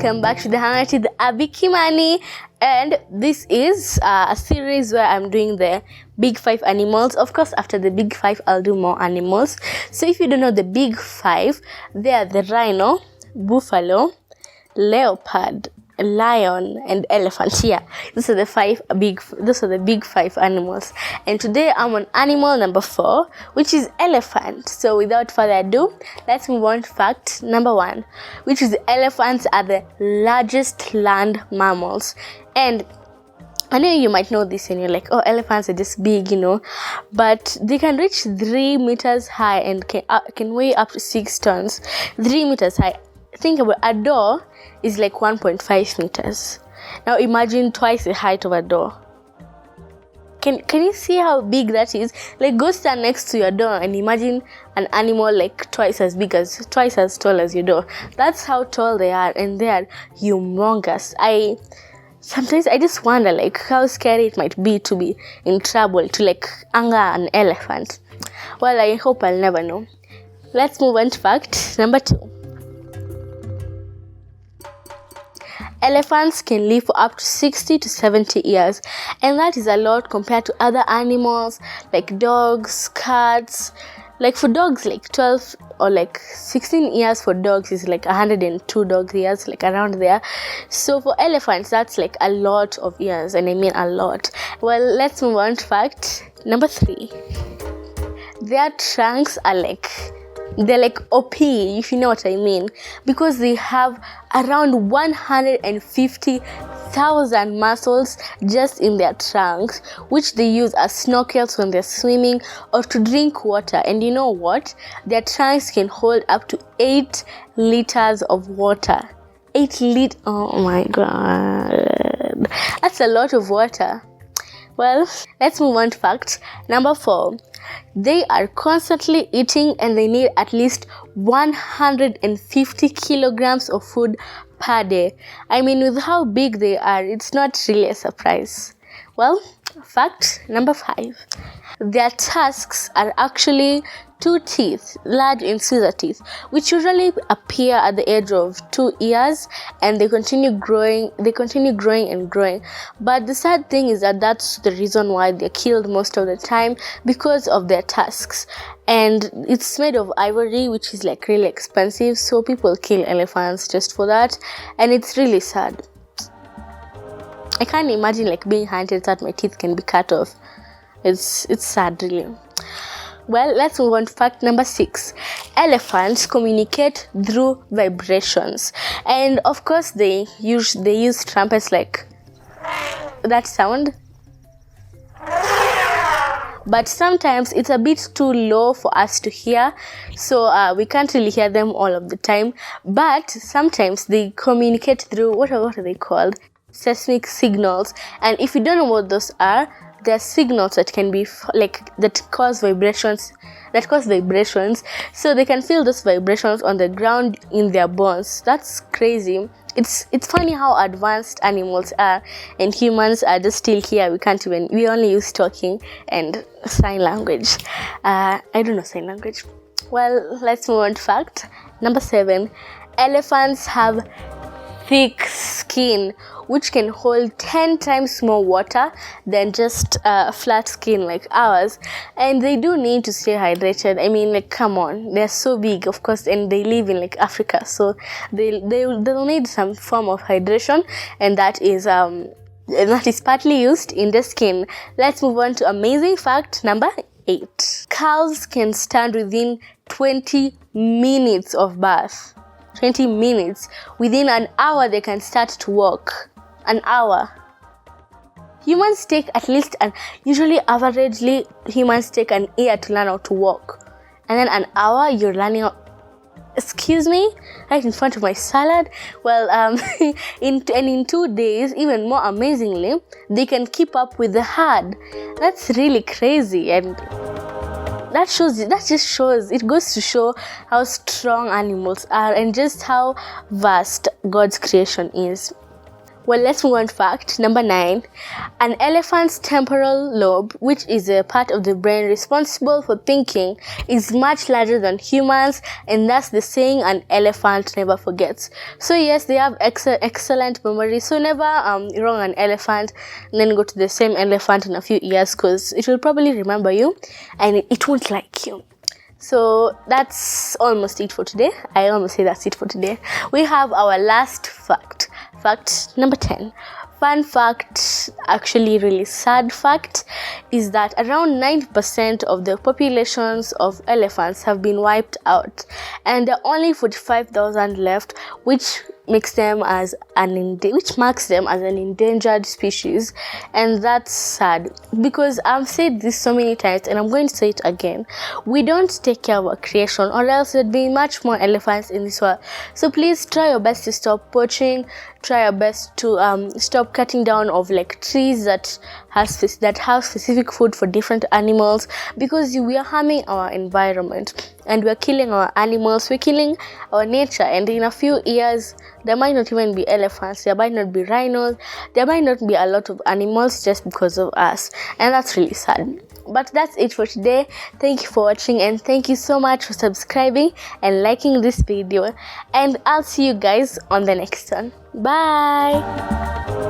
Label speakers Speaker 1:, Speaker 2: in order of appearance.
Speaker 1: welcome back to the Hangout with Kimani, and this is a series where I'm doing the big 5 animals. Of course, after the big 5, I'll do more animals. So if you don't know the big 5, they are the rhino, buffalo, leopard, lion, and elephant. Yeah, those are the big 5 animals. And today I'm on animal number 4, which is elephant. So without further ado, let's move on to fact number 1, which is elephants are the largest land mammals. And I know you might know this and you're like, oh, elephants are just big, but they can reach 3 meters high and can weigh up to 6 tons. 3 meters high. Think about a door is like 1.5 meters. Now imagine twice the height of a door. Can you see how big that is? Like, go stand next to your door and imagine an animal like twice as tall as your door. That's how tall they are, and they are humongous. Sometimes I just wonder like how scary it might be to be in trouble, to like anger an elephant. Well, I hope I'll never know. Let's move on to fact number 2. Elephants can live for up to 60 to 70 years, and that is a lot compared to other animals like dogs, cats. Like for dogs, like 12 or like 16 years for dogs is like 102 dog years, like around there. So for elephants, that's like a lot of years, and I mean a lot. Well, let's move on to fact number 3. Their trunks are they're like OP, if you know what I mean, because they have around 150,000 muscles just in their trunks, which they use as snorkels when they're swimming or to drink water. And you know what? Their trunks can hold up to 8 liters of water. 8 liters. Oh my god. That's a lot of water. Well, let's move on to fact number 4. They are constantly eating and they need at least 150 kilograms of food per day. I mean, with how big they are, it's not really a surprise. Well, fact number 5. Their tusks are actually 2 teeth, large incisor teeth, which usually appear at the age of 2 years, and they continue growing and growing. But the sad thing is that that's the reason why they're killed most of the time, because of their tusks. And it's made of ivory, which is like really expensive, so people kill elephants just for that, and it's really sad. I can't imagine like being hunted that my teeth can be cut off. It's sad, really. Well, let's move on to fact number 6. Elephants communicate through vibrations, and of course they use trumpets like that sound. But sometimes it's a bit too low for us to hear, so we can't really hear them all of the time. But sometimes they communicate through what are they called? Seismic signals. And if you don't know what those are, they're signals that can be that cause vibrations, so they can feel those vibrations on the ground in their bones. That's crazy. It's funny how advanced animals are, and humans are just still here. We only use talking and sign language. I don't know sign language. Well, let's move on to fact number 7. Elephants have thick skin, which can hold 10 times more water than just flat skin like ours. And they do need to stay hydrated. I mean, like, come on, they're so big, of course, and they live in like Africa, so they'll need some form of hydration, and that is partly used in the skin. Let's move on to amazing fact number 8. Cows can stand within 20 minutes of birth. 20 minutes. Within an hour, they can start to walk. An hour. Humans take averagely, humans take an year to learn how to walk. And then an hour, you're learning how... Excuse me? Right in front of my salad? Well, in 2 days, even more amazingly, they can keep up with the herd. That's really crazy, and it goes to show how strong animals are and just how vast God's creation is. Well, let's move on. Fact number 9. An elephant's temporal lobe, which is a part of the brain responsible for thinking, is much larger than humans, and thus the saying an elephant never forgets. So yes, they have excellent memory. So never wrong an elephant and then go to the same elephant in a few years, because it will probably remember you and it won't like you. So that's almost it for today. I almost say that's it for today. We have our last fact. Fact number 10. Fun fact, actually really sad fact, is that around 9% of the populations of elephants have been wiped out, and there are only 45,000 left, which marks them as an endangered species. And that's sad, because I've said this so many times and I'm going to say it again. We don't take care of our creation, or else there'd be much more elephants in this world. So please try your best to stop poaching. Try your best to stop cutting down of like trees that have specific food for different animals, because we are harming our environment and we're killing our animals, we're killing our nature. And in a few years there might not even be elephants, there might not be rhinos, there might not be a lot of animals just because of us, and that's really sad. But that's it for today. Thank you for watching, and thank you so much for subscribing and liking this video, and I'll see you guys on the next one. Bye.